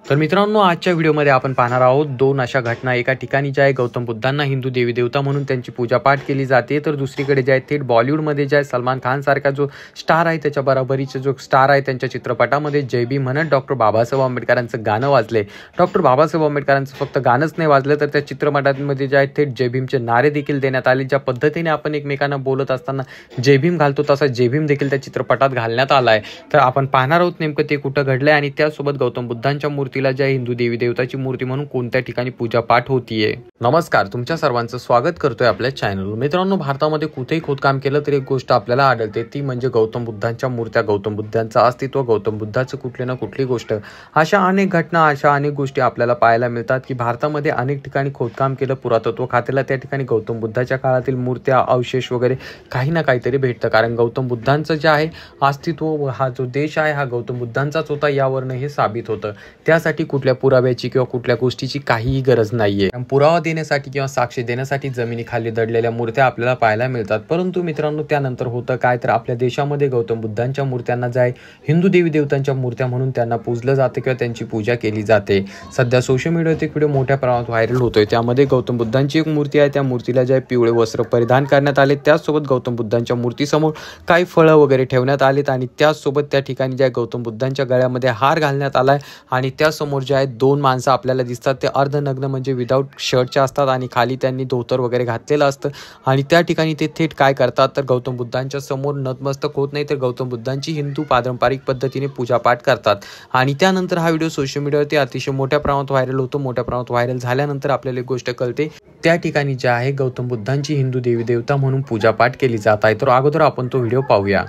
तर मित्रांनो, आजच्या व्हिडिओमध्ये आपण पाहणार आहोत दोन अशा घटना। एका ठिकाणी जे आहे गौतम बुद्धांना हिंदू देवी देवता म्हणून त्यांची पूजापाठ केली जाते, तर दुसरीकडे जे आहे थेट बॉलिवूडमध्ये जे आहे सलमान खान सारखा जो स्टार आहे त्याच्या बरोबरीचे जो स्टार आहे त्यांच्या चित्रपटामध्ये जय भीम म्हणत डॉक्टर बाबासाहेब आंबेडकरांचं गाणं वाजले। डॉक्टर बाबासाहेब आंबेडकरांचं फक्त गाणंच नाही वाजलं, तर त्या चित्रपटामध्ये जे आहे थेट जय भीमचे नारे देखील देण्यात आले। ज्या पद्धतीने आपण एकमेकांना बोलत असताना जय भीम घालतो तसा जय भीम देखील त्या चित्रपटात घालण्यात आला आहे। तर आपण पाहणार आहोत नेमकं ते कुठं घडलंय आणि त्यासोबत गौतम बुद्धांच्या मूर्तीला ज्या हिंदू देवी देवताची मूर्ती म्हणून कोणत्या ठिकाणी पूजापाठ होतीये। नमस्कार, तुमच्या सर्वांचं स्वागत करतोय आपल्या चॅनलवर। मित्रांनो, भारतामध्ये कुठेही खोदकाम केलं तर एक गोष्ट आपल्याला आढळते, ती म्हणजे गौतम बुद्धांच्या मूर्त्या, गौतम बुद्धांचं अस्तित्व, गौतम बुद्धाचं कुठली ना कुठली गोष्ट। अशा अनेक घटना, अशा अनेक गोष्टी आपल्याला पाहायला मिळतात की भारतामध्ये अनेक ठिकाणी खोदकाम केलं पुरातत्व खात्याला, त्या ठिकाणी गौतम बुद्धाच्या काळातील मूर्त्या, अवशेष वगैरे काही ना काहीतरी भेटतं। कारण गौतम बुद्धांचं जे आहे अस्तित्व, हा जो देश आहे हा गौतम बुद्धांचाच होता यावरनं हे साबित होतं। त्यासाठी कुठल्या पुराव्याची किंवा कुठल्या गोष्टीची काहीही गरज नाहीये। पुरावा देण्यासाठी किंवा साक्ष देण्यासाठी जमिनीखाली दडलेल्या मूर्त्या आपल्याला पाहायला मिळतात। परंतु मित्रांनो, त्यानंतर होतं काय, तर आपल्या देशामध्ये गौतम बुद्धांच्या मूर्त्यांना जे आहे हिंदू देवी देवतांच्या मूर्त्या म्हणून त्यांना पूजलं जाते किंवा त्यांची पूजा केली जाते। सध्या सोशल मीडियावर एक व्हिडिओ मोठ्या प्रमाणात व्हायरल होतोय, त्यामध्ये गौतम बुद्धांची एक मूर्ती आहे, त्या मूर्तीला जे पिवळे वस्त्र परिधान करण्यात आले, त्याचसोबत गौतम बुद्धांच्या मूर्तीसमोर काही फळं वगैरे ठेवण्यात आलेत आणि त्याचसोबत त्या ठिकाणी जे गौतम बुद्धांच्या गळ्यामध्ये हार घालण्यात आलाय आणि त्यासमोर जे आहेत दोन माणसं आपल्याला दिसतात, ते अर्धनग्न म्हणजे विदाऊट शर्टचे असतात आणि खाली त्यांनी धोतर वगैरे घातलेलं असतं आणि त्या ठिकाणी ते थेट काय करतात, तर गौतम बुद्धांच्या समोर नतमस्तक होत नाही, तर गौतम बुद्धांची हिंदू पारंपरिक पद्धतीने पूजापाठ करतात। आणि त्यानंतर हा व्हिडिओ सोशल मीडियावरती अतिशय मोठ्या प्रमाणात व्हायरल होतो। मोठ्या प्रमाणात व्हायरल झाल्यानंतर आपल्याला एक गोष्ट कळते, त्या ठिकाणी जे आहे गौतम बुद्धांची हिंदू देवी देवता म्हणून पूजापाठ केली जात आहे। तर अगोदर आपण तो व्हिडिओ पाहूया।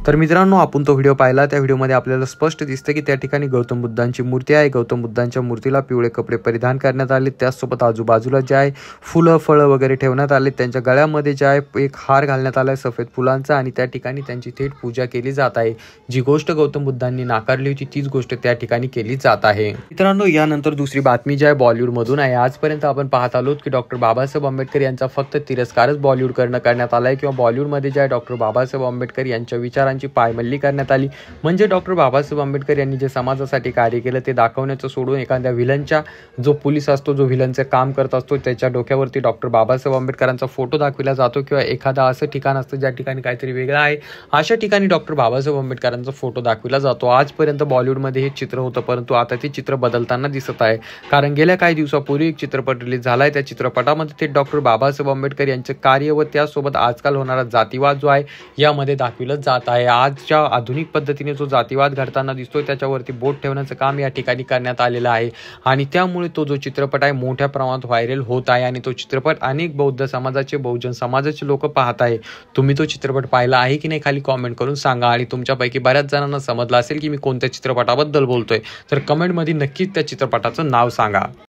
तर मित्रांनो, आपण तो व्हिडिओ पाहिला, त्या व्हिडिओमध्ये आपल्याला स्पष्ट दिसतं की त्या ठिकाणी गौतम बुद्धांची मूर्ती आहे। गौतम बुद्धांच्या मूर्तीला पिवळे कपडे परिधान करण्यात आले, त्याचसोबत आजूबाजूला जे आहे फुलं फळं वगैरे ठेवण्यात आले, त्यांच्या गळ्यामध्ये जे आहे एक हार घालण्यात आला आहे सफेद फुलांचा आणि त्या ठिकाणी त्यांची थेट पूजा केली जात आहे। जी गोष्ट गौतम बुद्धांनी नाकारली होती तीच गोष्ट त्या ठिकाणी केली जात आहे। मित्रांनो, यानंतर दुसरी बातमी जी आहे बॉलिवूडमधून आहे। आजपर्यंत आपण पाहत आलोत की डॉक्टर बाबासाहेब आंबेडकर यांचा फक्त तिरस्कारच बॉलिवूडकडनं करण्यात आला आहे किंवा बॉलिवूडमध्ये जे आहे डॉक्टर बाबासाहेब आंबेडकर यांच्या विचारांची पायमल्ली करण्यात आली। म्हणजे डॉक्टर बाबासाहेब आंबेडकर यांनी जे समाजासाठी कार्य केलं ते दाखवण्याचं सोडून एखाद्या व्हिलनच्या, जो पोलीस असतो, जो व्हिलनचे काम करत असतो, त्याच्या डोक्यावरती डॉक्टर बाबासाहेब आंबेडकरांचा फोटो दाखविला जातो किंवा एखादा असं ठिकाण असतं ज्या ठिकाणी काहीतरी वेगळं आहे, अशा ठिकाणी डॉक्टर बाबासाहेब आंबेडकरांचा फोटो दाखविला जातो। आजपर्यंत बॉलिवूडमध्ये हे चित्र होतं, परंतु आता ते चित्र बदलताना दिसत आहे। कारण गेल्या काही दिवसापूर्वी एक चित्रपट रिलीज झाला आहे, त्या चित्रपटामध्ये ते डॉक्टर बाबासाहेब आंबेडकर यांचे कार्य व त्यासोबत आजकाल होणारा जातीवाद जो आहे यामध्ये दाखविलं जात आहे। आजच्या आधुनिक पद्धतीने जो जातीवाद घडताना दिसतोय त्याच्यावरती बोट ठेवण्याचं काम या ठिकाणी करण्यात आलेलं आहे आणि त्यामुळे तो जो चित्रपट आहे मोठ्या प्रमाणात व्हायरल होत आहे आणि तो चित्रपट अनेक बौद्ध समाजाचे, बहुजन समाजाचे लोक पाहत आहे। तुम्ही तो चित्रपट पाहिला आहे की नाही खाली कॉमेंट करून सांगा आणि तुमच्यापैकी बऱ्याच जणांना समजलं असेल की मी कोणत्या चित्रपटाबद्दल बोलतोय, तर कमेंटमध्ये नक्कीच त्या चित्रपटाचं नाव सांगा।